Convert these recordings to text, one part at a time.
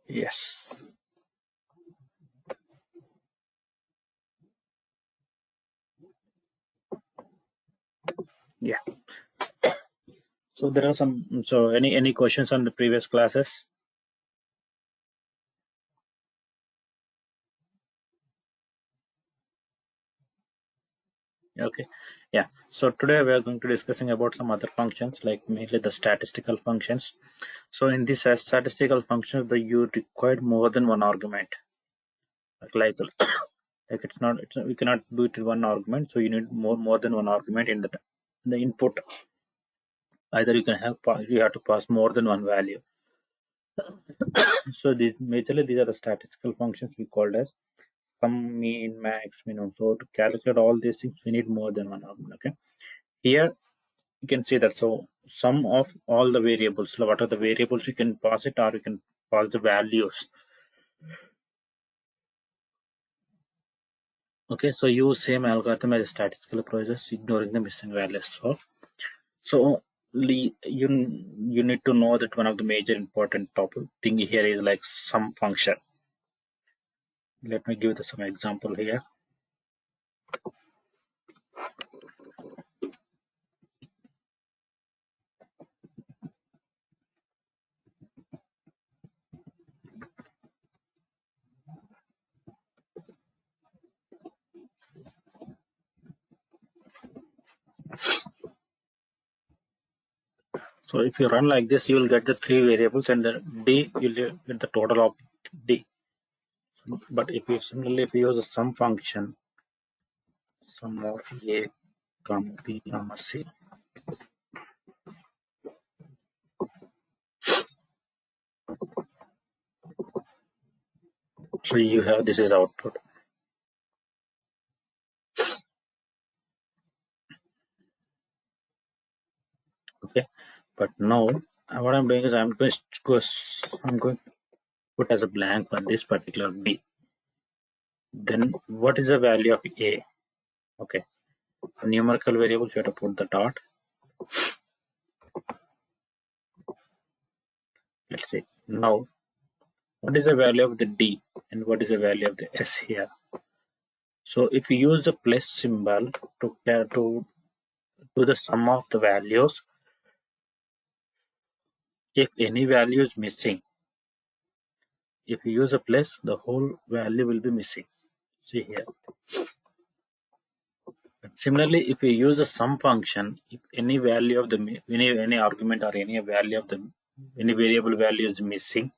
Yes. Yeah. So there are some. So any questions on the previous classes? Okay. Yeah. So today we are going to discussing about some other functions, like mainly the statistical functions. So in this statistical functions, the you require more than one argument. Like it's not. We cannot do it in one argument. So you need more than one argument in the input. Either you can have you have to pass more than one value. So these are the statistical functions we called as sum, mean, max, minimum. So to calculate all these things, we need more than one argument. Okay. Here you can see that. So sum of all the variables. So what are the variables you can pass it, or you can pass the values. Okay. So use same algorithm as a statistical process, ignoring the missing values. So you need to know that one of the major important topic thing here is like sum function. Let me give some example here. So if you run like this, you will get the three variables, and the d you'll get the total of d. But if you use a sum function, sum of a comma b comma c, so you have this is output. Okay, but now what I'm doing is I'm going to put as a blank on this particular b. Then what is the value of a? Okay, a numerical variable you have to put the dot. Let's see now what is the value of the d and what is the value of the s here. So if you use the plus symbol to do the sum of the values, if any value is missing, if you use a plus, the whole value will be missing. See here. Similarly, if you use a sum function, if any value of the any argument or any value of the any variable value is missing,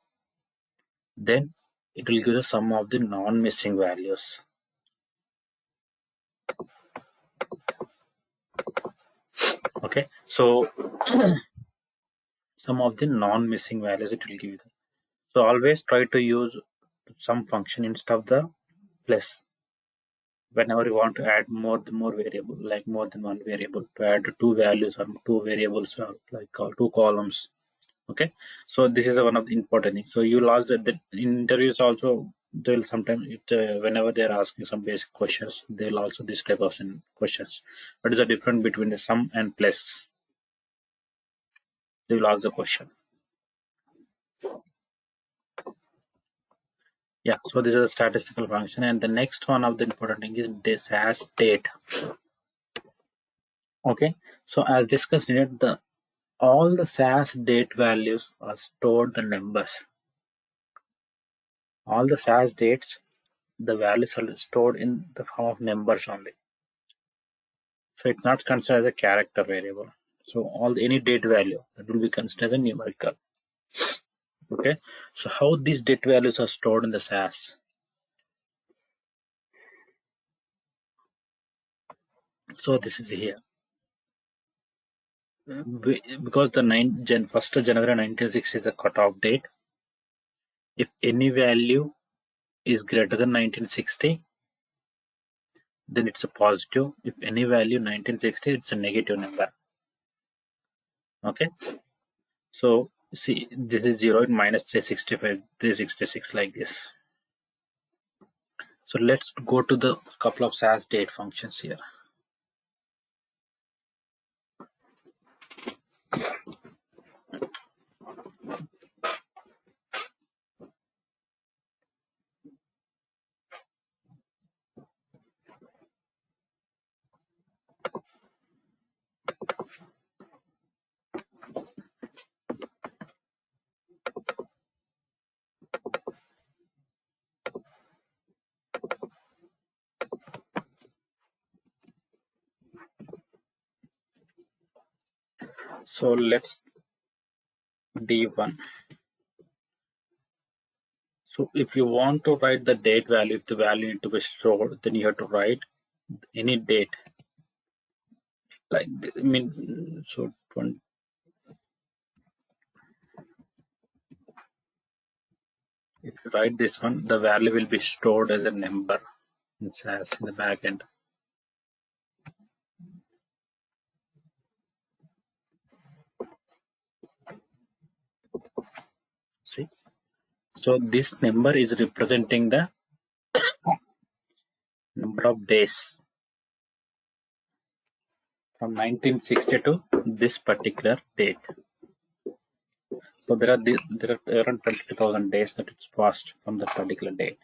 then it will give the sum of the non-missing values. Okay, so sum of the non-missing values it will give you. So always try to use some function instead of the plus. Whenever you want to add more variable, like more than one variable, to add two values or two variables or like two columns. Okay, so this is one of the important things. So you lost that in interviews also they'll sometimes whenever they're asking some basic questions, they'll also this type of questions. What is the difference between the sum and plus? They will ask the question. Yeah, so this is a statistical function, and the next one of the important thing is this has date. Okay, so as discussed in it, all the SAS date values are stored the numbers. All the SAS dates, the values are stored in the form of numbers only. So it's not considered as a character variable. So any date value that will be considered as a numerical. Okay, so how these date values are stored in the SAS? So this is here. Because the 1st January 1960 is the cutoff date. If any value is greater than 1960, then it's a positive. If any value 1960, it's a negative number. Okay, so see, this is 0 and minus 365, 366 like this. So let's go to the couple of SAS date functions here. So let's D1. So if you want to write the date value, if the value need to be stored, then you have to write any date. Like I mean, so 20, if you write this one, the value will be stored as a number in SAS in the back end. See, so this number is representing the number of days from 1960 to this particular date. So there are around 22,000 days that it's passed from that particular date.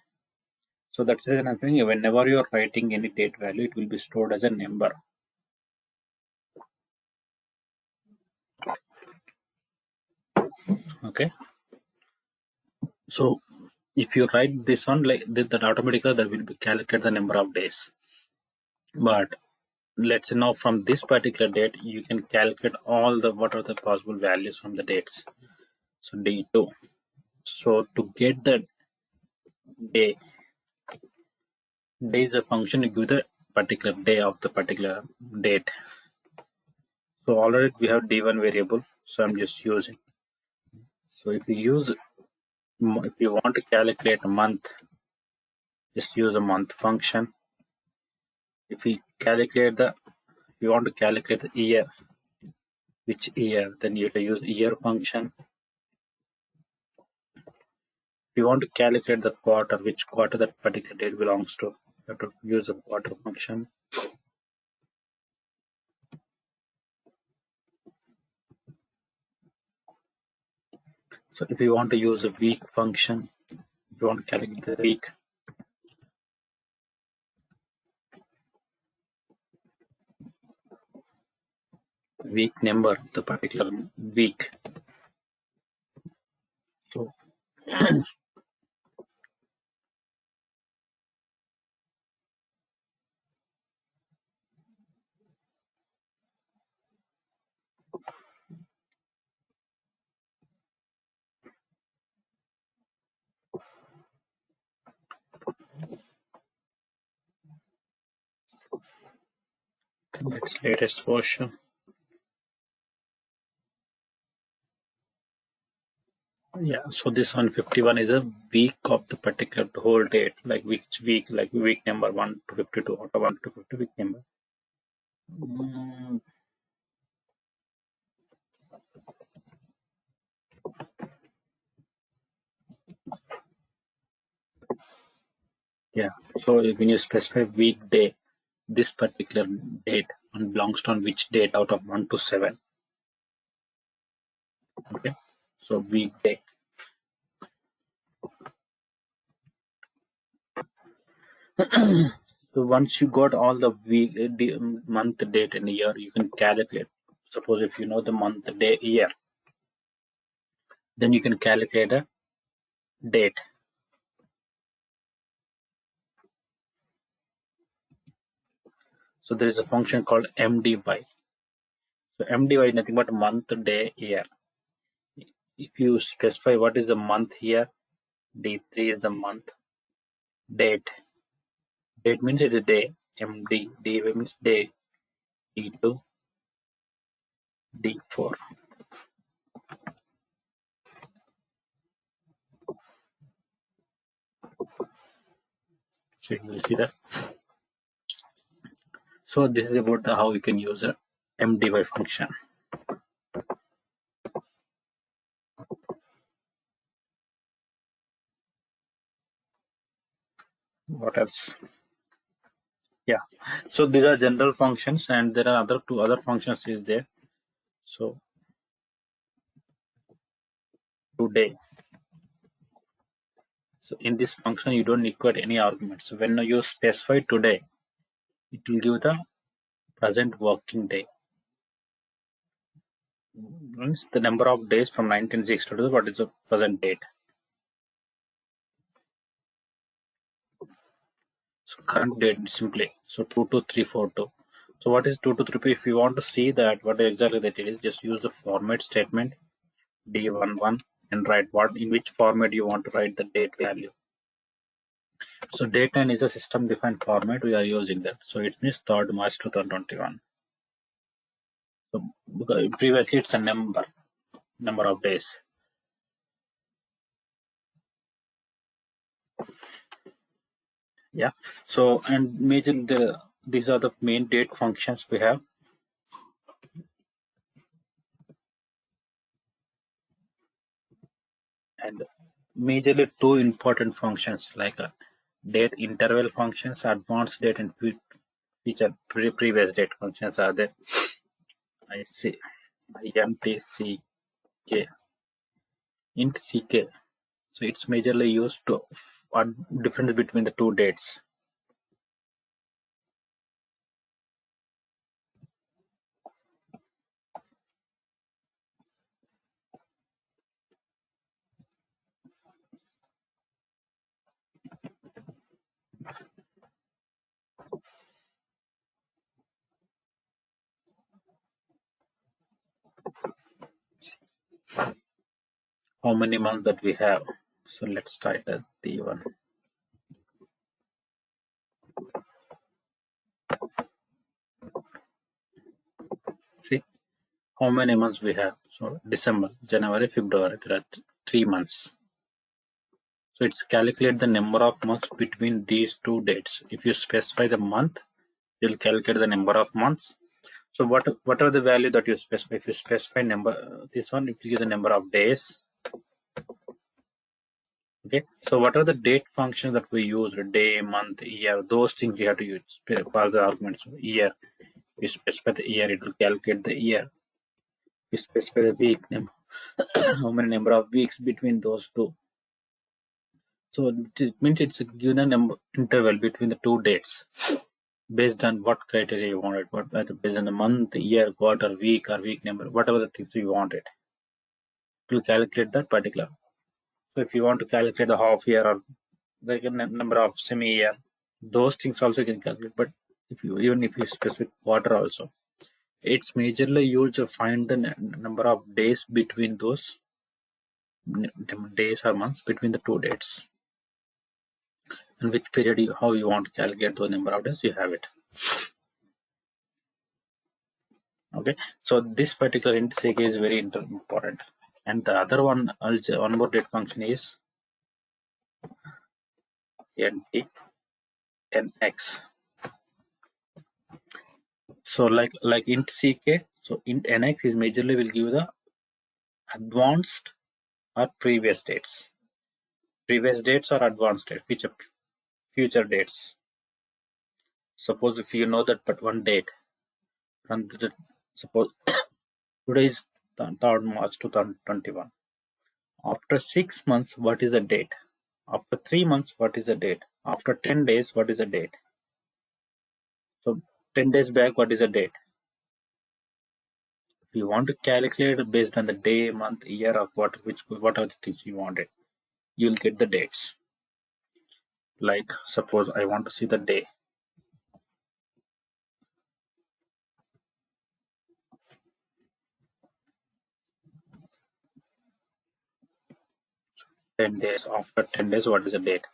So that's the reason I'm saying whenever you are writing any date value, it will be stored as a number. Okay. So if you write this one like that, automatically that will be calculate the number of days. But let's say now from this particular date, you can calculate all the what are the possible values from the dates. So D2. So to get the day is a function you give the particular day of the particular date. So already we have D1 variable, so I'm just using. So if you want to calculate a month, just use a month function. If you want to calculate the year, which year, then you have to use year function. If you want to calculate the quarter, which quarter that particular date belongs to, you have to use a quarter function. So if you want to use a week function, if you want to calculate the week number, the particular week. So that's latest version. Yeah, so this 151 is a week of the particular whole date, like which week, like week number 1 to 52 or 1 to 50 week number. Yeah, so when you specify weekday, this particular date belongs to on which date out of 1 to 7. Okay, so weekday. So once you got all the month, date, and year, you can calculate. Suppose if you know the month, day, year, then you can calculate a date. So there is a function called MDY. So MDY is nothing but month, day, year. If you specify what is the month here, D3 is the month, date. Date means it is day. D means day. D2, D4. So you will see that. So this is about how you can use a MDY function. What else? Yeah. So these are general functions, and there are two other functions is there. So today. So in this function, you don't require any arguments. So when you specify today, it will give the present working day. Means the number of days from 1960 to what is the present date. So current date simply. So 22342. So what is 2 to 3p? If you want to see that what exactly that it is, just use the format statement D11 and write what in which format you want to write the date value. So date9 is a system defined format, we are using that. So it means 3rd March 2021. So because previously it's a number of days. Yeah. So and these are the main date functions we have. And majorly two important functions like date interval functions, advanced date and future previous date functions are there. I see INTCK int ck. So it's majorly used to add difference between the two dates. How many months that we have? So let's start at the one. See how many months we have. So December, January, February, there are 3 months. So it's calculate the number of months between these two dates. If you specify the month, you'll calculate the number of months. So what are the value that you specify? If you specify number, this one, it will give the number of days. Okay. So what are the date functions that we use? Day, month, year, those things you have to use for the arguments. Year, we specify the year, it will calculate the year. We specify the week, how many number of weeks between those two. So it means it's a given number interval between the two dates based on what criteria you wanted, based on the month, year, quarter, week, or week number, whatever the things you wanted. It will calculate that particular. So if you want to calculate the half year or the number of semi-year, those things also you can calculate. But even if you specific quarter also, it's majorly used to find the number of days between those days or months between the two dates, and which period how you want to calculate the number of days, you have it. Okay, so this particular integer is very important. And the other one, also one more date function is nx. So like int ck, so int nx is majorly will give the advanced or previous dates. Previous dates or advanced dates, which are future dates. Suppose if you know that but one date, and suppose today is 3rd March 2021. After 6 months, what is the date? After 3 months, what is the date? After 10 days, what is the date? So 10 days back, what is the date? If you want to calculate based on the day, month, year, or what are the things you wanted, you'll get the dates. Like suppose I want to see the day. Ten days. After 10 days, what is the date?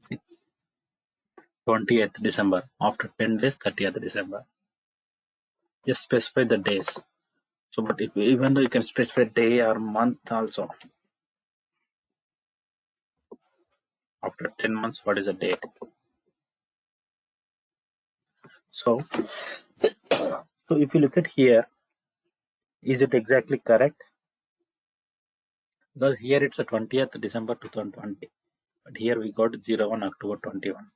See, 20th December. After 10 days, 30th December. Just specify the days. So, but if even though you can specify day or month also. After 10 months, what is the date? So if you look at here, is it exactly correct? Because here it's a 20th December 2020, but here we got 01 October 21.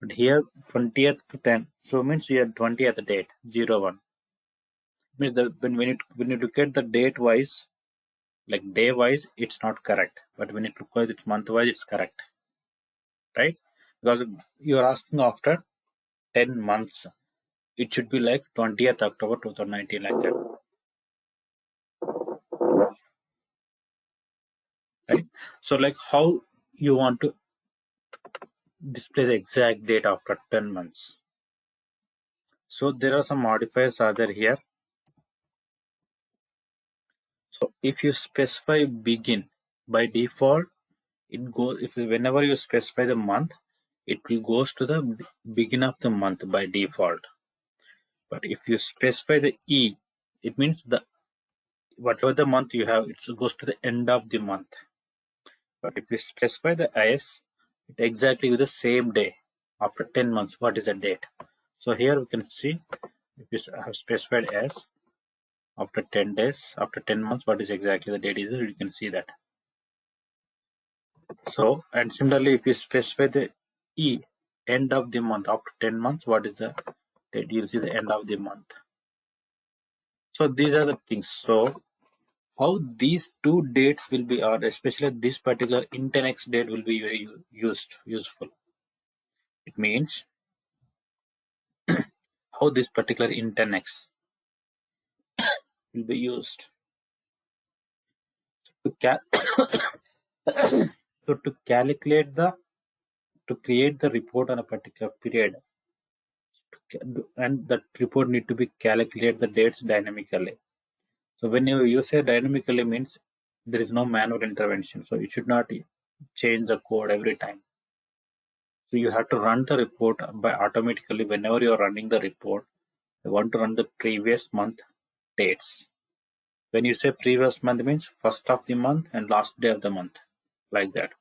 But here 20th to 10, so means you have 20th date 01. Means that when you look at the date wise, like day wise, it's not correct. But when it look at it's month wise, it's correct, right? Because you are asking after 10 months, it should be like 20th October 2019 like that. right? So like how you want to display the exact date after 10 months. So there are some modifiers are there here. So if you specify begin, by default it goes, if whenever you specify the month, it will goes to the begin of the month by default. But if you specify the E, it means the whatever the month you have, it goes to the end of the month. But if you specify the S, it exactly with the same day after 10 months. What is the date? So here we can see if you have specified S after 10 days, after 10 months, what is exactly the date is, you can see that. So, and similarly, if you specify the E, end of the month after 10 months, what is the date? You'll see the end of the month. So these are the things. So how these two dates will be, or especially this particular intenex date will be very useful. It means how this particular intenex will be used to so to calculate the, to create the report on a particular period, and that report need to be calculate the dates dynamically. So when you say dynamically means there is no manual intervention, so you should not change the code every time. So you have to run the report by automatically. Whenever you are running the report, you want to run the previous month dates. When you say previous month means first of the month and last day of the month, like that.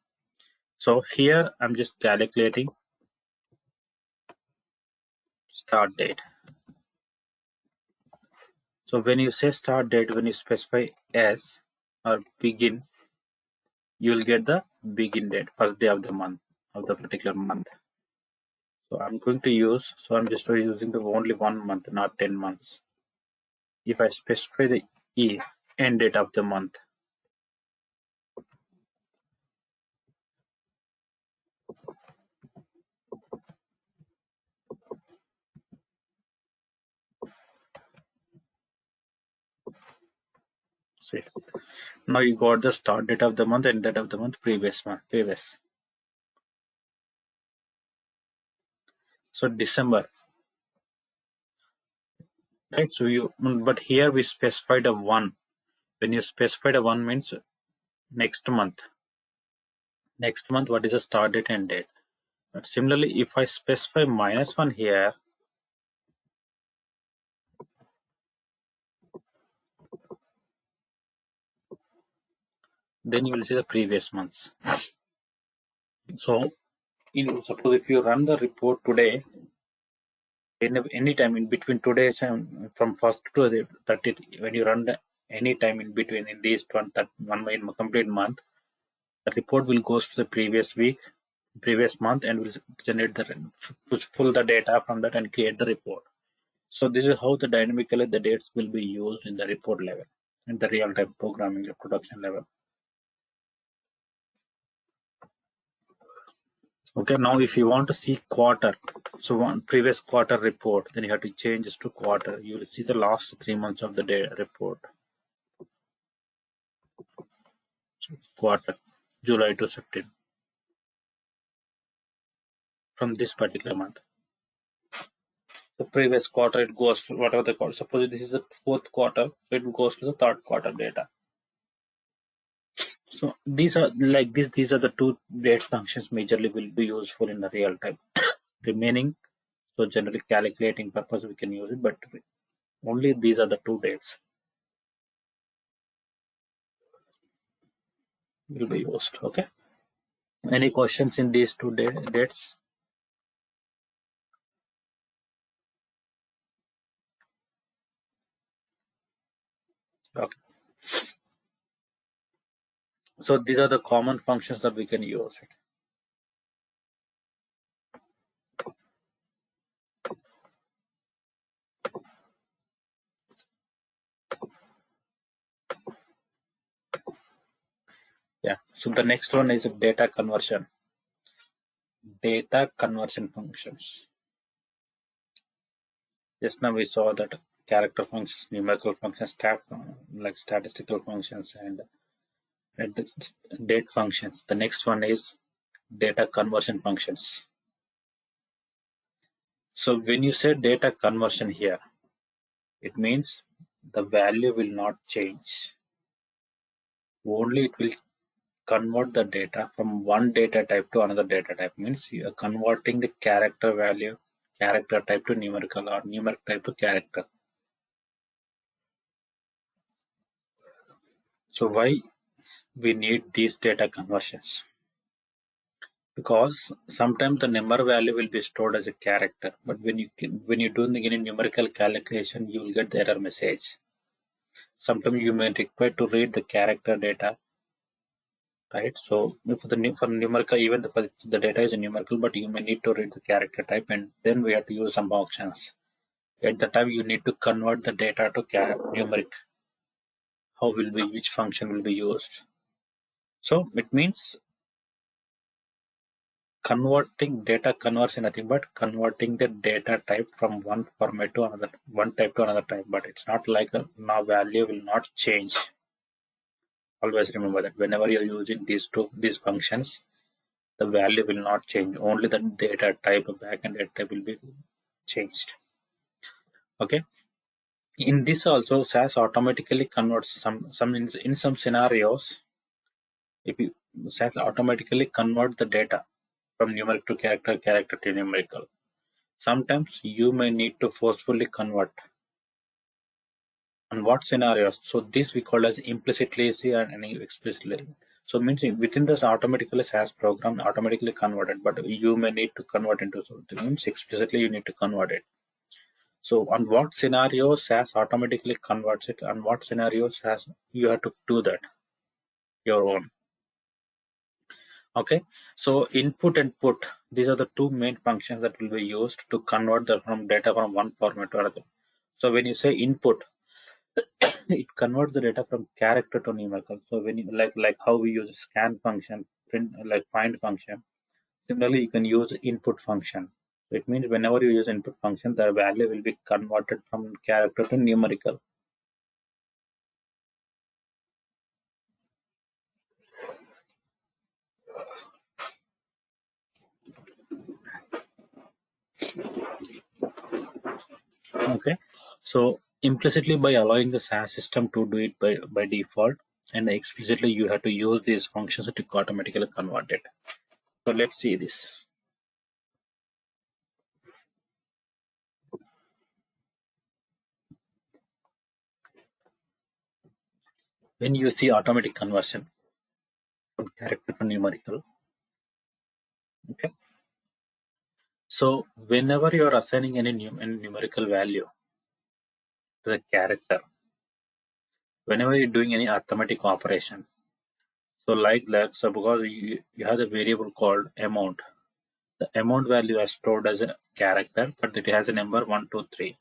So here I'm just calculating start date. So when you say start date, when you specify S or begin, you will get the begin date, first day of the month, of the particular month. So I'm going to use, so I'm just using the only 1 month, not 10 months. If I specify the E, end date of the month, see, now you got the start date of the month, end date of the month, previous month, previous. So December, right? So you, but here we specified a 1. When you specified a 1 means next month. Next month, what is the start date and date? But similarly, if I specify -1 here, then you will see the previous months. So suppose if you run the report today, any time in between today's and from 1st to the 30th, when you run the any time in between in these one complete month, the report will goes to the previous week, previous month, and will generate the pull the data from that and create the report. So this is how the dynamically the dates will be used in the report level, in the real-time programming production level. Okay, now if you want to see quarter, so one previous quarter report, then you have to change this to quarter. You will see the last 3 months of the day report. So quarter, July to September, from this particular month. The previous quarter it goes to whatever the quarter. Suppose this is the 4th quarter, so it goes to the 3rd quarter data. So these are like this. These are the two dates functions majorly will be useful in the real time. Remaining, so generally calculating purpose we can use it, but only these are the two dates will be used. Okay. Any questions in these two dates? Okay. So these are the common functions that we can use. Yeah. So the next one is data conversion. Data conversion functions. Just now we saw that character functions, numerical functions, like statistical functions, and and date functions. The next one is data conversion functions. So when you say data conversion here, it means the value will not change. Only it will convert the data from one data type to another data type. Means you are converting the character value, character type to numerical, or numeric type to character. So why we need these data conversions? Because sometimes the number value will be stored as a character, but when you do any numerical calculation, you will get the error message. Sometimes you may require to read the character data, right? So for numerical, even the data is a numerical, but you may need to read the character type, and then we have to use some functions. At the time, you need to convert the data to numeric. Which function will be used? So it means converting data conversion nothing but converting the data type from one format to another, one type to another type, but it's not like now value will not change. Always remember that whenever you're using these functions, the value will not change, only the data type of backend data type will be changed. Okay, in this also SAS automatically converts some in some scenarios. If you SAS automatically convert the data from numeric to character, character to numerical. Sometimes you may need to forcefully convert. On what scenarios? So this we call as implicitly and explicitly. So means within this automatically SAS program automatically converted, but you may need to convert into, so it means explicitly you need to convert it. So on what scenarios SAS automatically converts it, and what scenarios SAS you have to do that your own. Okay, so input and put, these are the two main functions that will be used to convert the from data from one format to another. So when you say input, it converts the data from character to numerical. So when you like how we use scan function, print like find function, similarly you can use input function. So it means whenever you use input function, the value will be converted from character to numerical. Okay, so implicitly by allowing the SAS system to do it by default, and explicitly you have to use these functions to automatically convert it. So let's see this. When you see automatic conversion from character to numerical, okay. So whenever you are assigning any numerical value to the character, whenever you're doing any arithmetic operation, so like that, so because you have a variable called amount, the amount value is stored as a character, but it has a number 1, 2, 3.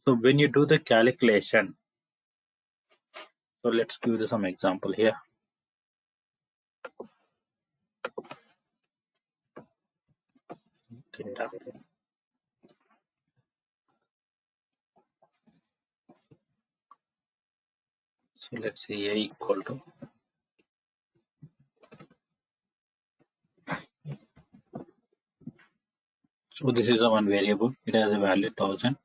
So when you do the calculation, so let's give you some example here. So let's say a equal to, so this is a one variable, it has a value 1000.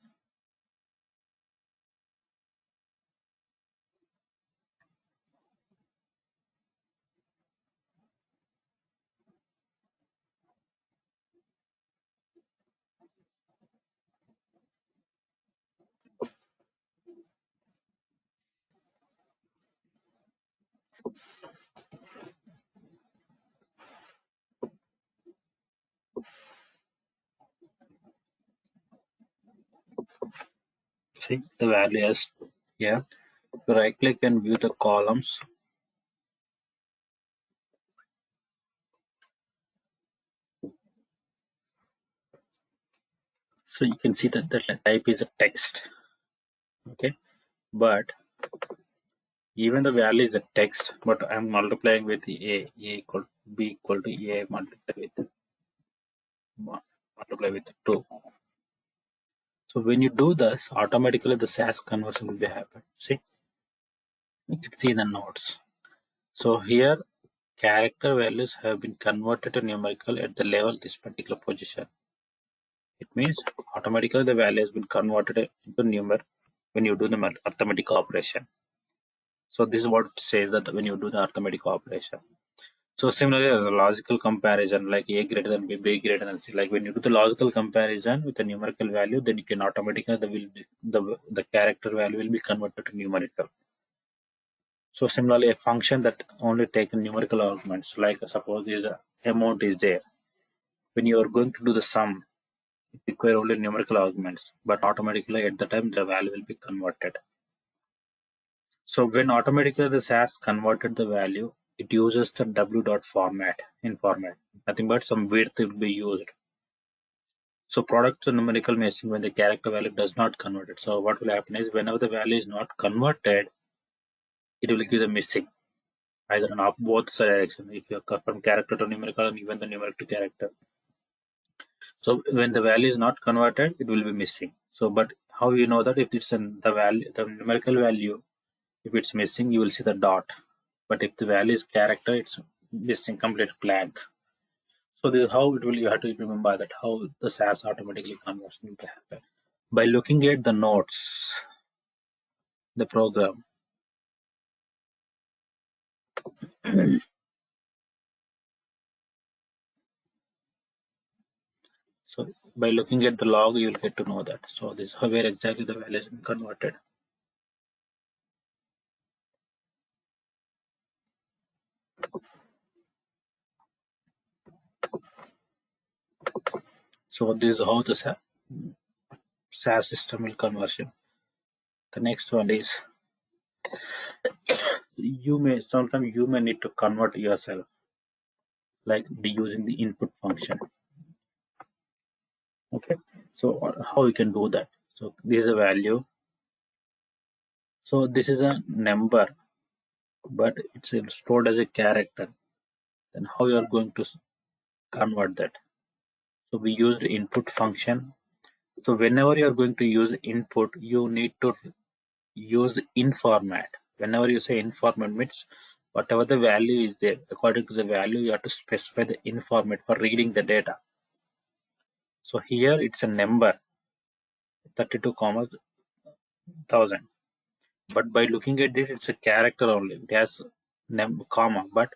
See the value is here. Right click and view the columns. So you can see that the type is a text. Okay, but even the value is a text, but I'm multiplying with a equal b equal to a multiply with 2. So when you do this, automatically the SAS conversion will be happen. See, you can see the nodes. So here character values have been converted to numerical at the level this particular position. It means automatically the value has been converted into numer when you do the arithmetic operation. So this is what it says that when you do the arithmetic operation. So similarly, a logical comparison like A greater than B greater than C. Like when you do the logical comparison with a numerical value, then you can automatically the character value will be converted to numerical. So similarly, a function that only take numerical arguments, like suppose this amount is there. When you are going to do the sum, it require only numerical arguments, but automatically at the time the value will be converted. So when automatically the SAS converted the value, it uses the w dot format in format. Nothing but some width will be used. So product to numerical missing when the character value does not convert it. So what will happen is whenever the value is not converted, it will give the missing either in both directions. If you are from character to numerical and even the numeric to character. So when the value is not converted, it will be missing. So but how you know that if it's in the value, the numerical value, if it's missing, you will see the dot. But if the value is character, it's missing complete blank. So this is how it will you have to remember that how the SAS automatically conversion will happen. By looking at the notes, the program. So by looking at the log, you will get to know that. So this is where exactly the value is converted. So this is how the SAS system will conversion. The next one is sometimes you may need to convert yourself, like be using the input function. Okay, so how you can do that? So this is a value. So this is a number, but it's stored as a character. Then how you are going to convert that? So we used input function. So whenever you are going to use input, you need to use in format. Whenever you say in format means whatever the value is there, according to the value, you have to specify the in format for reading the data. So here it's a number 32, 1000. But by looking at it, it's a character only. It has comma, but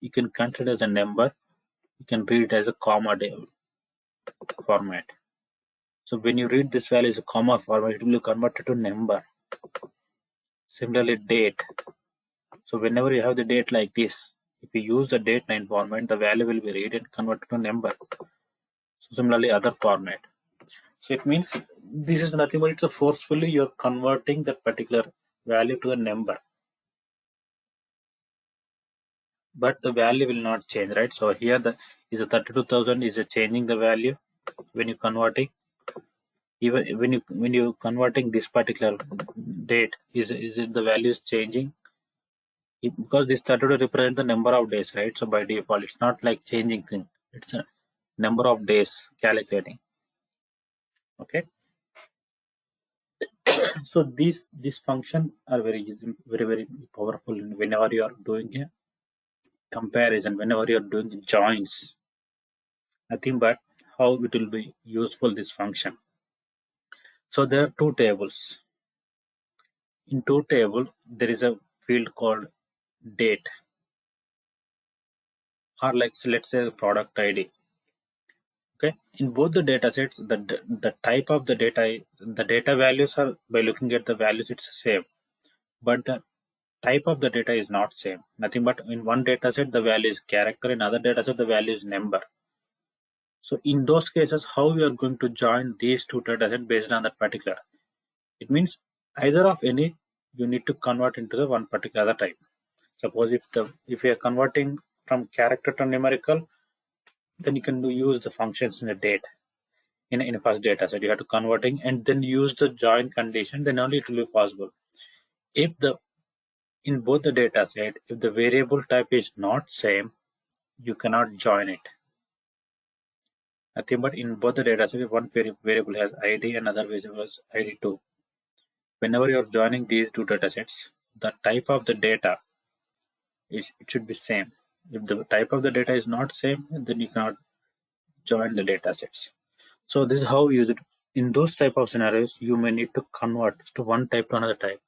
you can consider as a number. You can read it as a comma format. So when you read this value as a comma format, it will be converted to number. Similarly, date. So whenever you have the date like this, if you use the date line format, the value will be read and converted to number. So similarly, other format. So it means this is nothing but it's a forcefully you're converting that particular value to a number. But the value will not change, right? So here the is a 32,000 is a changing the value when you converting. Even when you converting this particular date, is it the value is changing? Because this 32 represent the number of days, right? So by default, it's not like changing thing. It's a number of days calculating. Okay. So these function are very powerful whenever you are doing a comparison, whenever you are doing joins. Nothing but how it will be useful this function. So there are two tables. In two table, there is a field called date, or like so let's say product ID. Okay, in both the data sets, the type of the data values are by looking at the values it's same, but the type of the data is not same. Nothing but in one data set the value is character, in other data set the value is number. So in those cases, how we are going to join these two data sets based on that particular? It means either of any you need to convert into the one particular type. Suppose if you are converting from character to numerical, then you can use the functions in a date in a first data set. You have to converting and then use the join condition, then only it will be possible. If the in both the data set, if the variable type is not same, you cannot join it. Nothing but in both the data set, one variable has ID and another variable has ID2. Whenever you are joining these two data sets, the type of the data it should be same. If the type of the data is not same, then you cannot join the data sets. So this is how you use it. In those type of scenarios, you may need to convert to one type to another type.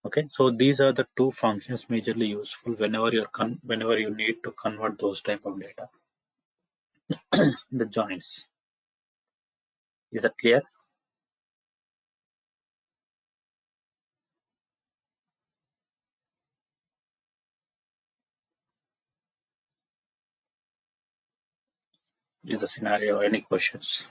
Okay, so these are the two functions majorly useful whenever whenever you need to convert those type of data. The joins. Is that clear? Is the scenario? Any questions?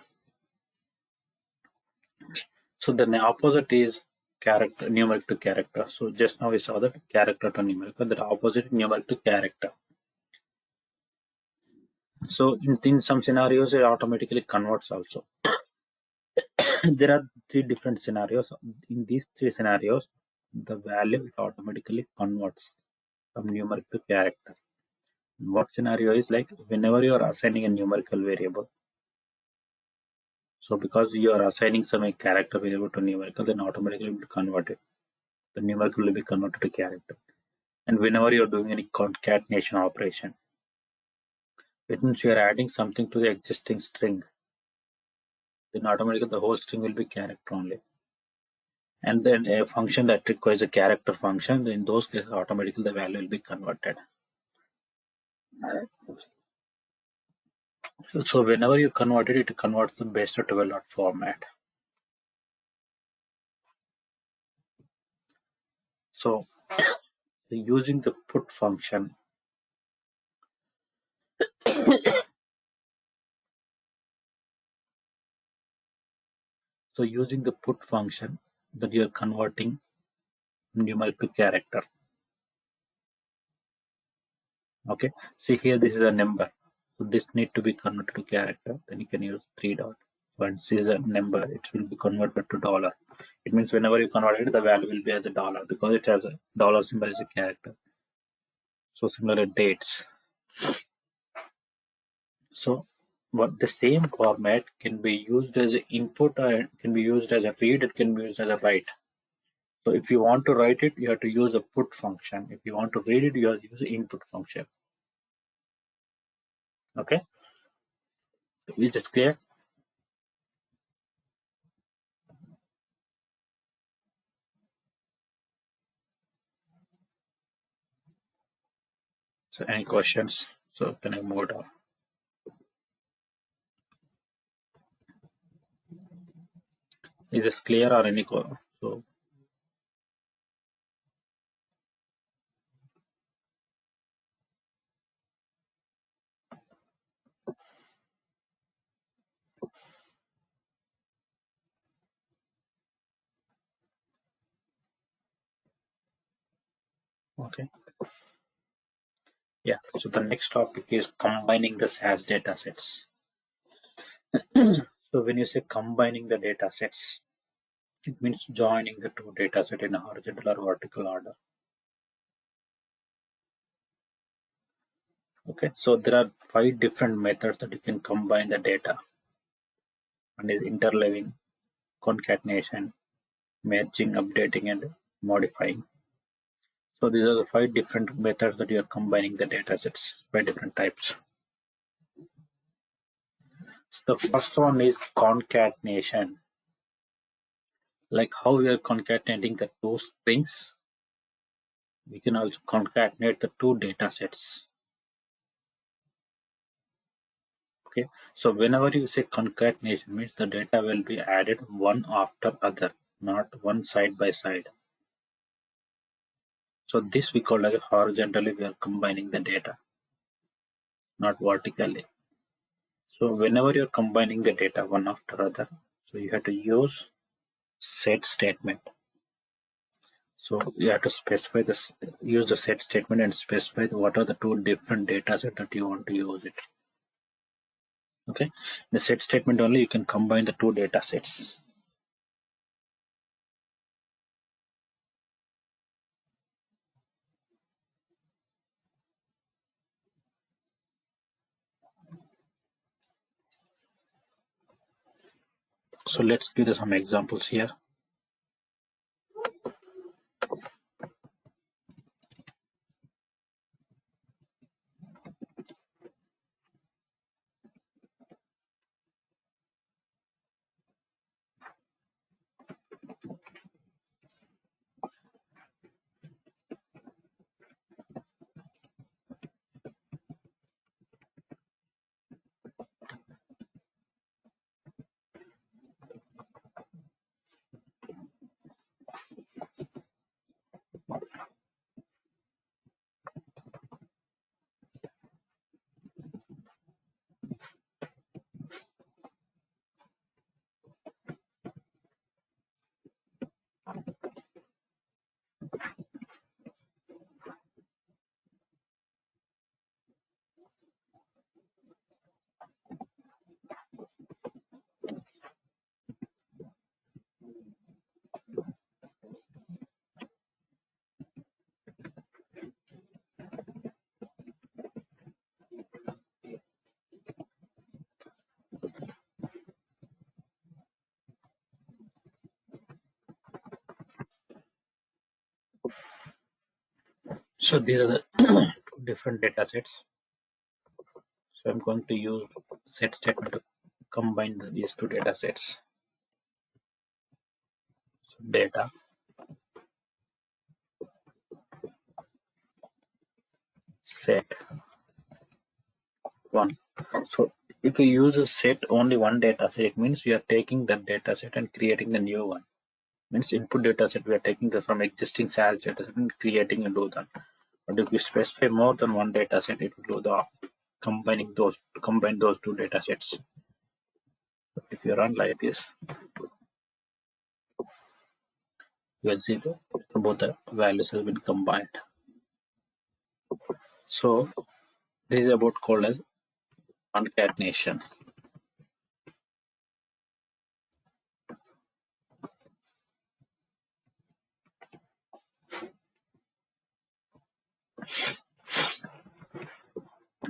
So the opposite is character, numeric to character. So just now we saw that character to numerical. The opposite numeric to character. So in some scenarios, it automatically converts also. There are three different scenarios. In these three scenarios, the value it automatically converts from numeric to character. What scenario is like whenever you are assigning a numerical variable. So because you are assigning some character variable to numerical, then automatically it will convert it. The numerical will be converted to character. And whenever you're doing any concatenation operation, it means you're adding something to the existing string. Then automatically the whole string will be character only. And then a function that requires a character function, in those cases automatically the value will be converted. So whenever you convert it, it converts the base to 12 dot format. So using the put function, so using the put function that you're converting numeric to character. Okay, see here this is a number, so this need to be converted to character. Then you can use 3 dot. Once this is a number, it will be converted to dollar. It means whenever you convert it, the value will be as a dollar because it has a dollar symbol as a character. So similar dates. So what the same format can be used as an input, or can be used as a read, it can be used as a write. So if you want to write it, you have to use a put function. If you want to read it, you have to use the input function. Okay, is this clear? So any questions? So can I move it on? Is this clear or any so okay. Yeah, so the next topic is combining the SAS data sets. So when you say combining the data sets, it means joining the two data set in a horizontal or vertical order. Okay, so there are 5 different methods that you can combine the data. One is interleaving, concatenation, merging, updating, and modifying. So these are the 5 different methods that you are combining the data sets, 5 different types. So the first one is concatenation. Like how we are concatenating the two strings, we can also concatenate the two data sets. Okay, so whenever you say concatenation means the data will be added one after other, not one side by side. So this we call as horizontally we are combining the data, not vertically. So whenever you're combining the data one after other, so you have to use set statement. So you have to specify this, use the set statement and specify what are the two different data sets that you want to use it. Okay, the set statement only you can combine the two data sets. So let's give some examples here. So these are the different data sets. So I'm going to use set statement to combine these two data sets. So data set one. So if you use a set only one data set, it means we are taking that data set and creating the new one. Means input data set, we are taking this from existing SAS data set and creating and do that. But if we specify more than one data set, it will do the combine those two data sets. If you run like this, you will see that both the values have been combined. So this is about called as concatenation.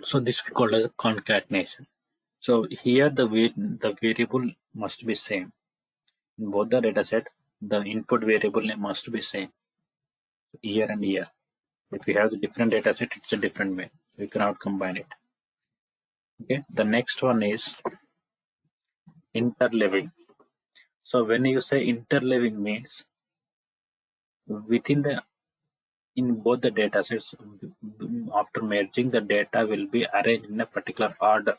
So this we call as concatenation. So here the variable must be same. In both the data set, the input variable name must be same year and year. If we have the different data set, it's a different way. We cannot combine it. Okay. The next one is interleaving. So when you say interleaving means within the in both the data sets, after merging, the data will be arranged in a particular order,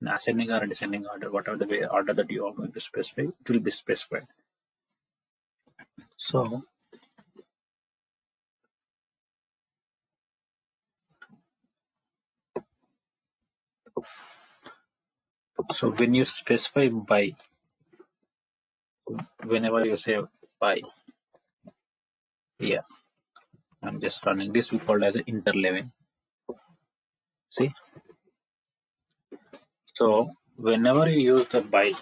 in ascending or descending order, whatever the way order that you are going to specify, it will be specified. So when you specify by, whenever you say by, yeah, I'm just running this, we call as interleaving. See, so whenever you use the by,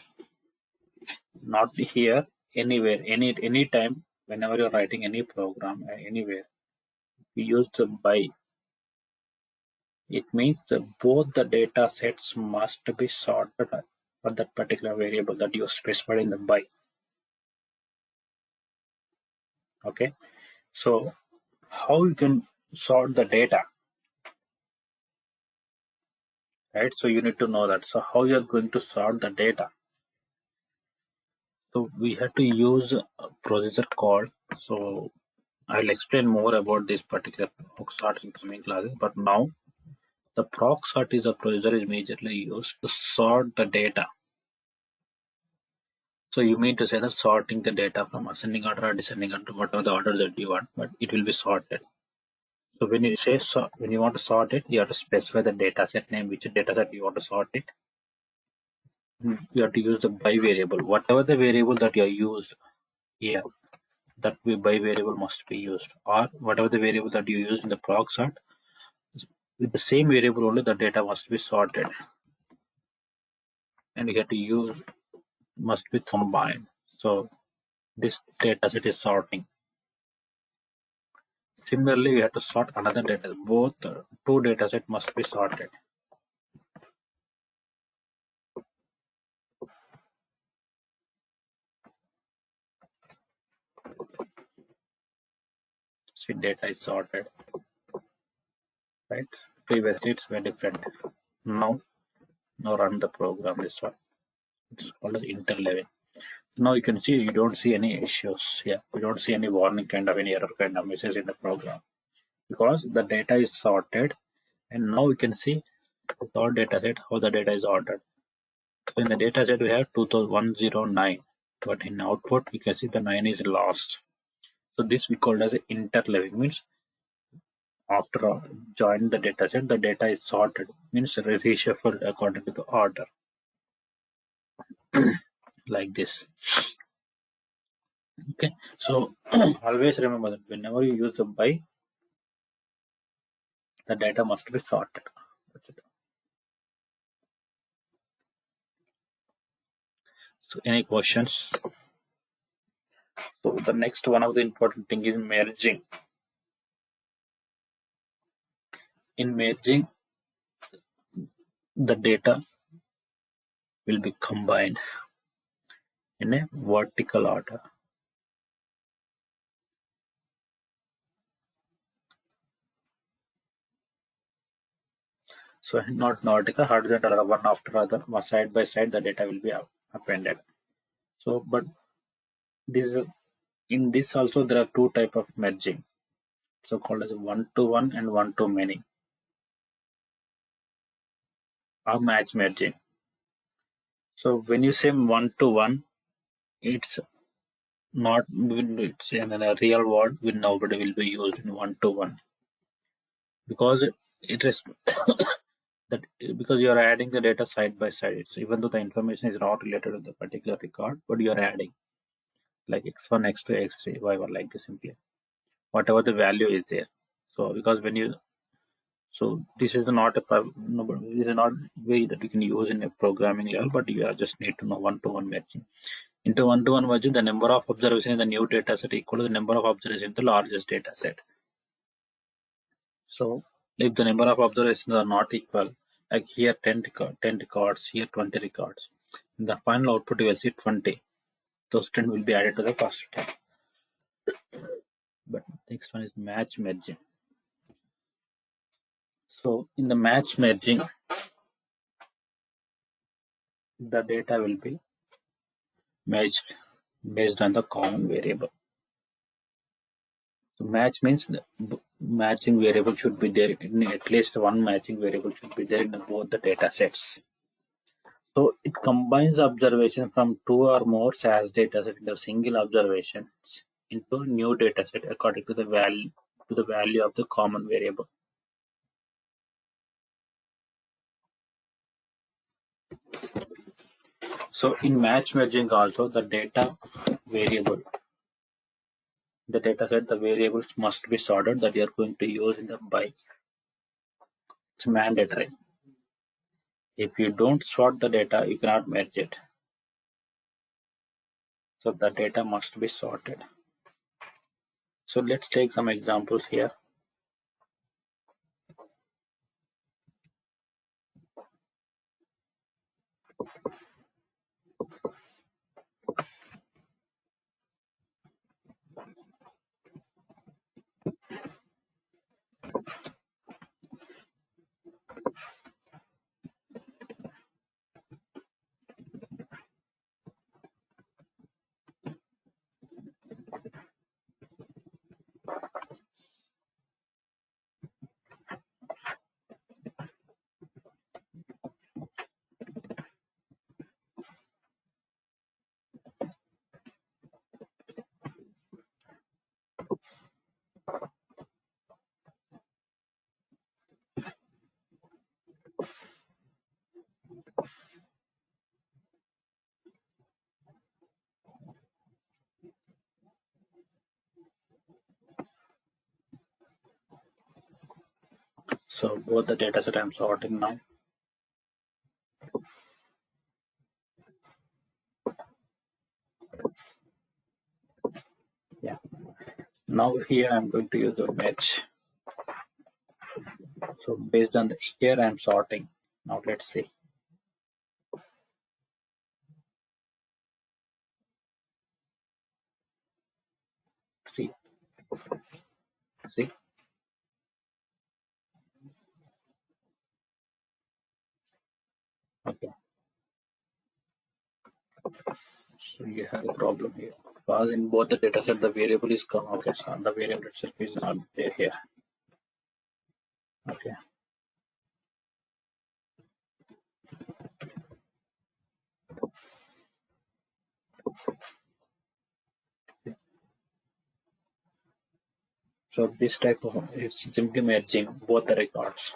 not here, anywhere, any time, whenever you're writing any program anywhere, you use the by. It means that both the data sets must be sorted for that particular variable that you specified in the by. Okay, so how you can sort the data, right? So you need to know that. So how you are going to sort the data? So we have to use a procedure called. So I'll explain more about this particular proc sort in coming classes. But now the proc sort is a procedure is majorly used to sort the data. So you mean to say that sorting the data from ascending order or descending order, whatever the order that you want, but it will be sorted. So when you say when you want to sort it, you have to specify the data set name, which data set you want to sort it. You have to use the by variable, whatever the variable that you are used here, that by variable must be used, or whatever the variable that you use in the proc sort, with the same variable only the data must be sorted, and you have to use must be combined. So this data set is sorting. Similarly, we have to sort another data. Both two data set must be sorted. See, data is sorted, right? Previously, it's very different. Now run the program. This one, it's called as interleaving. Now you can see you don't see any issues here. You don't see any warning kind of any error kind of message in the program because the data is sorted, and now we can see with our data set how the data is ordered. So in the data set we have 2109, but in output we can see the 9 is lost. So this we call as interleaving, means after join the data set, the data is sorted, means reshuffled according to the order, like this. Okay, so always remember that whenever you use the by, the data must be sorted. That's it. So any questions? So the next one of the important thing is merging. In merging, the data will be combined in a vertical order. So not vertical, horizontal, one after other, side by side, the data will be appended. So, but this in this also there are two type of merging, so called as one-to-one and one-to-many, or match merging. So when you say one-to-one, it's not, it's in a real world, nobody will be used in one-to-one, because it is that because you are adding the data side by side. It's even though the information is not related to the particular record, but you are adding like x1, x2, x3, y1, like this, simply whatever the value is there. So because when you, so this is not a no, this is not way that you can use in a programming level, but you just need to know one-to-one matching. Into one-to-one merging, the number of observations in the new data set equal to the number of observations in the largest data set. So if the number of observations are not equal, like here 10 records, here 20 records, in the final output you will see 20. Those 10 will be added to the first 10. But next one is match merging. So in the match merging, the data will be matched based on the common variable. So match means the matching variable should be there, at least one matching variable should be there in both the data sets. So it combines observation from two or more SAS datasets into single observations into new dataset according to the value of the common variable. So in match merging also, the data variable, the dataset, the variables must be sorted that you are going to use in the by. It's mandatory. If you don't sort the data, you cannot merge it. So the data must be sorted. So let's take some examples here. So both the dataset I'm sorting now. Yeah. Now here I'm going to use a match. So based on the here I'm sorting. Now let's see. 3. See? Okay. So you have a problem here. Because in both the dataset the variable is okay, so the variable itself is not there here. Okay. So this type of, it's simply merging both the records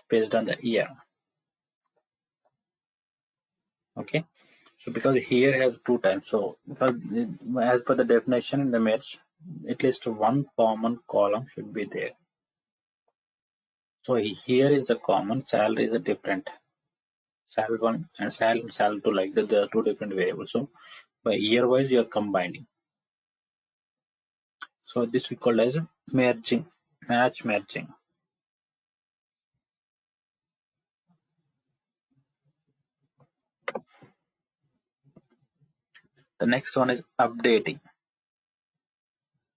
based on the year. Okay. So because here has 2 times, so as per the definition in the merge, at least one common column should be there. So here is the common, salary is a different. sal1 and sal2, like that. There are two different variables. So by year wise you are combining. So this we call as merging, match merging. The next one is updating.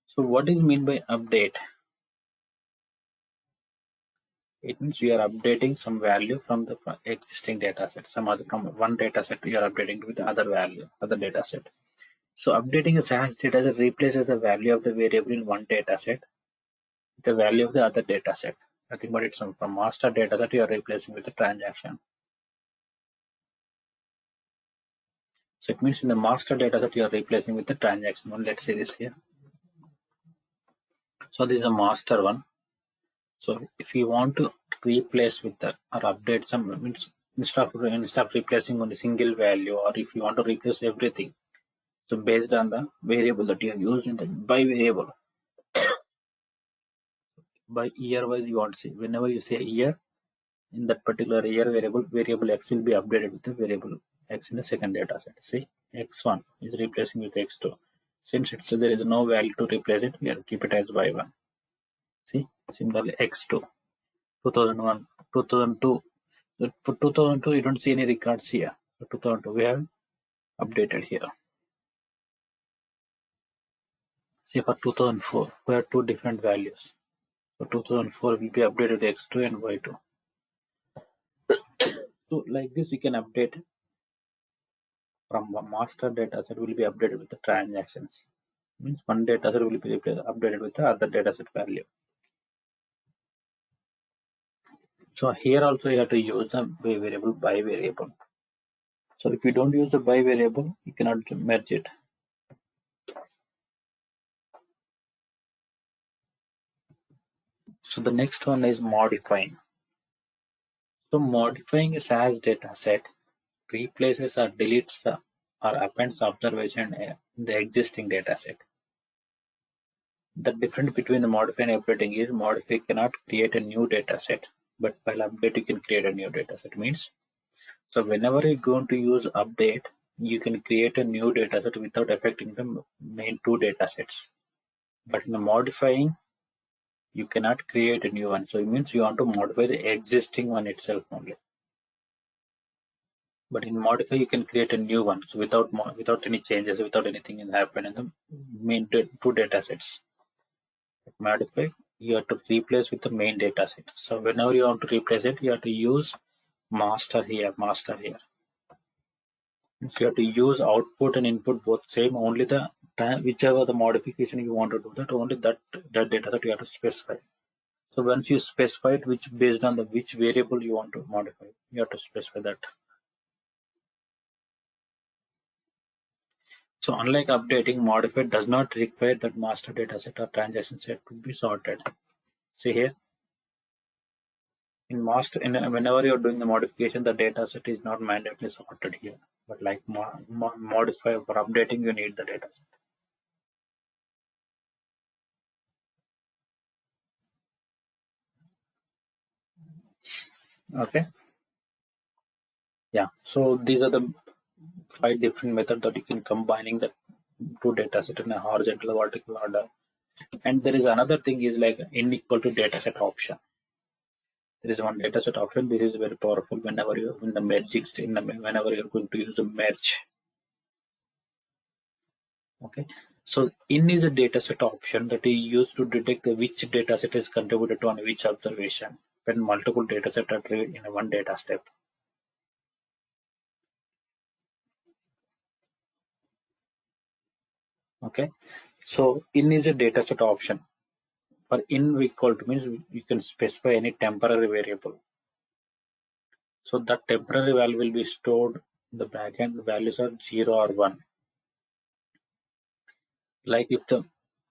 So what is mean by update? It means you are updating some value from the existing data set. Some other from one data set you are updating with the other value, other data set. So updating a SAS data set replaces the value of the variable in one data set with the value of the other data set. Nothing but it's from master data set you are replacing with the transaction. So it means in the master data set you are replacing with the transaction one. Let's say this here. So this is a master one. So if you want to replace with the or update some, means instead of replacing on a single value, or if you want to replace everything, so based on the variable that you have used in the by variable, by year wise you want to say, whenever you say year, in that particular year variable x will be updated with the variable x in the second data set. See, x1 is replacing with x2. Since there is no value to replace it, we have to keep it as y1. See, similarly x2, 2001, 2002. For 2002 you don't see any records here. For 2002 we have updated here. See, for 2004 we have two different values. For 2004 will be updated x2 and y2. So like this we can update from one master dataset will be updated with the transactions. Means one dataset will be updated with the other dataset value. So here also you have to use the variable by variable. So if you don't use the by variable, you cannot merge it. So the next one is modifying. So modifying a SAS dataset replaces or deletes the or appends observation in the existing dataset. The difference between the modify and updating is modify cannot create a new dataset, but while update you can create a new dataset. Means, so whenever you're going to use update, you can create a new dataset without affecting the main two datasets. But in the modifying, you cannot create a new one. So it means you want to modify the existing one itself only. But in modify, you can create a new one. So without any changes, without anything happen in the main two datasets. Modify, you have to replace with the main dataset. So whenever you want to replace it, you have to use master here, master here. If you have to use output and input both same, only the time whichever the modification you want to do, that only that data that you have to specify. So once you specify it, which based on the which variable you want to modify, you have to specify that. So unlike updating, modify does not require that master data set or transaction set to be sorted. See here, in master, whenever you're doing the modification, the data set is not mandatorily sorted here. But like modify for updating, you need the data set. Okay. Yeah. So these are the 5 different methods that you can combining the two data set in a horizontal or vertical order. And there is another thing is like n equal to data set option. There is one data set option. This is very powerful whenever you're in the merging state, whenever you're going to use a merge. Okay. So in is a data set option that is used to detect which data set is contributed to on which observation when multiple data set are treated in a one data step. Okay. So in is a data set option. For in equal to means you can specify any temporary variable. So that temporary value will be stored in the backend. The values are 0 or 1. Like if the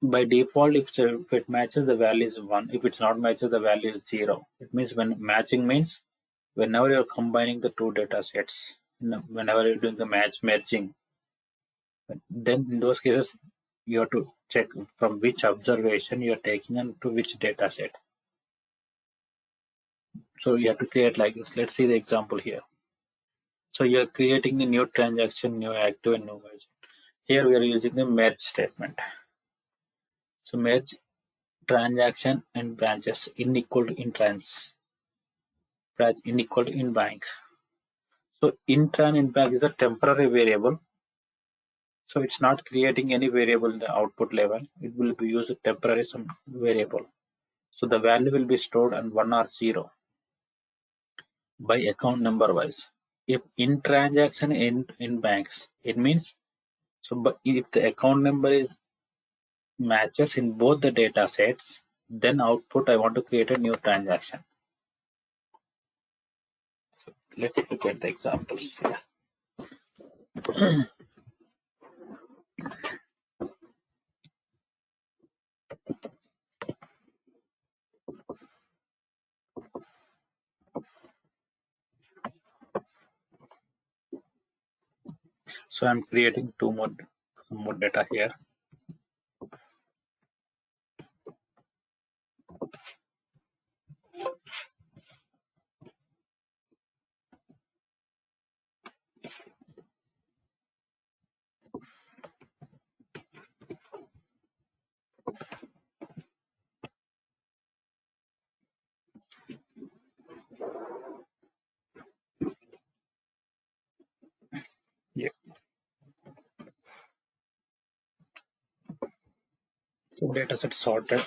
by default, if it matches, the value is 1. If it's not matches, the value is 0. It means when matching means whenever you're combining the two data sets, whenever you're doing the merging, then in those cases you have to check from which observation you're taking and to which data set. So you have to create like this. Let's see the example here. So you're creating a new transaction, new active and new merge. Here we are using the merge statement. So merge transaction and branches in equal to in trans, branch in equal to in bank. So intran in bank is a temporary variable. So it's not creating any variable in the output level. It will be used temporary some variable. So the value will be stored on 1 or 0 by account number wise. If in transaction in banks, it means so. But if the account number is matches in both the data sets, then output I want to create a new transaction. So let's look at the examples here. So I'm creating some more data here. Yeah. So data set sorted.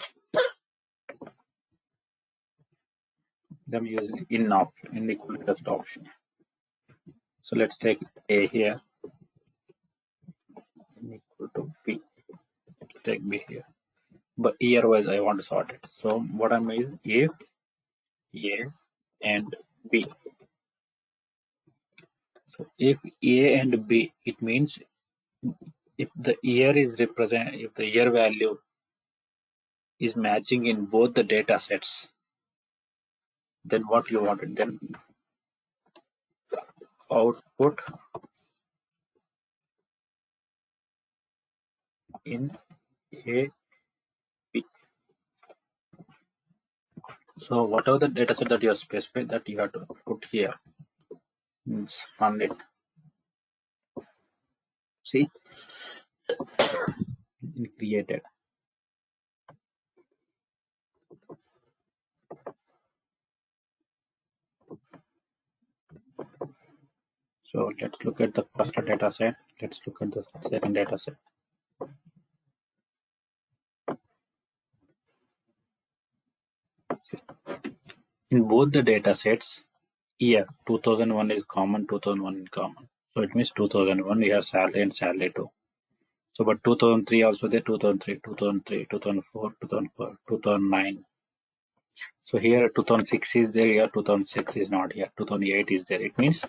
I'm using in option, in equal to test option. So let's take A here, equal to B. Take B here. But year wise I want to sort it. So what I'm using if A and B. So if A and B, it means if the year is represent, if the year value is matching in both the data sets, then what you wanted, then output in A, B. So whatever the data set that you have specified, that you have to put here. Just run it. See, created. So let's look at the first data set. Let's look at the second data set. See, in both the data sets, year 2001 is common, 2001 is common. So it means 2001 we have salary and salary too. So but 2003 also there, 2003, 2003, 2004, 2004, 2009. So here 2006 is there, here 2006 is not here, 2008 is there. It means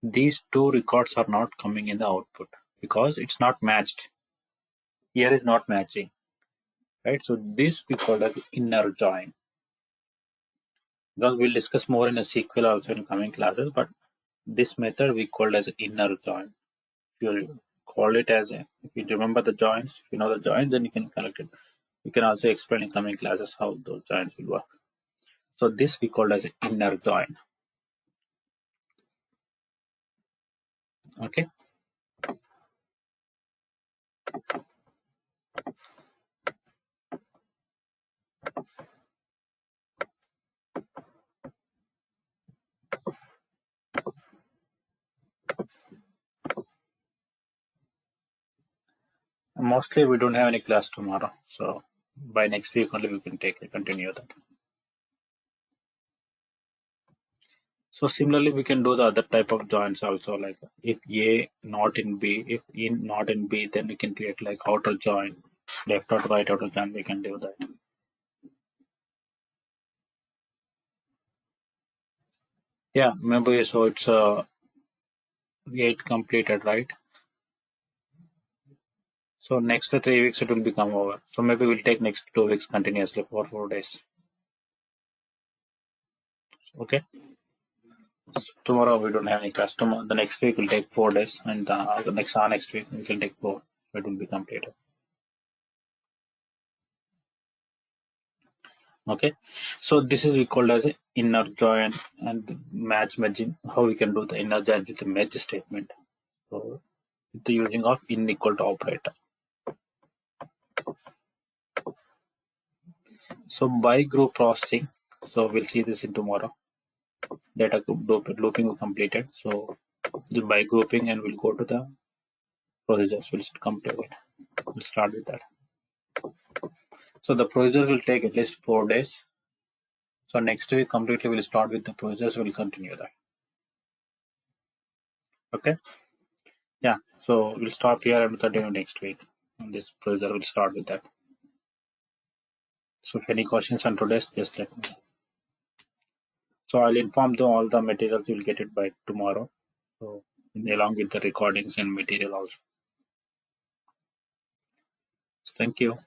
these two records are not coming in the output because it's not matched. Here is not matching, right? So this we call as inner join. Because we'll discuss more in a SQL also in coming classes, but this method we called as inner join. If you call it as if you remember the joins, if you know the joins, then you can connect it. You can also explain in coming classes how those joins will work. So this we called as inner join. Okay. Mostly we don't have any class tomorrow, so by next week only we can continue that. So similarly, we can do the other type of joins also, like if A not in B, if in not in B, then we can create like outer join, left out, right outer join. We can do that. Yeah, maybe so. It's 8 completed, right? So next 3 weeks it will become over. So maybe we'll take next 2 weeks continuously for 4 days. Okay. So tomorrow we don't have any class. Tomorrow, the next week will take 4 days, and the next week we can take 4. It will be completed. Okay. So this is called as a inner join and match merging, how we can do the inner join with the match statement. So with the using of in equal to operator. So by group processing, so we'll see this in tomorrow. Data group looping completed. So the by grouping, and we'll go to the procedures. We'll come to it. We'll start with that. So the procedures will take at least 4 days. So next week completely we'll start with the procedures. We'll continue that. Okay. Yeah. So we'll stop here and continue next week. And this procedure will start with that. So if any questions on today's, just let me know. So I'll inform them all the materials. You'll get it by tomorrow. So along with the recordings and material also. So thank you.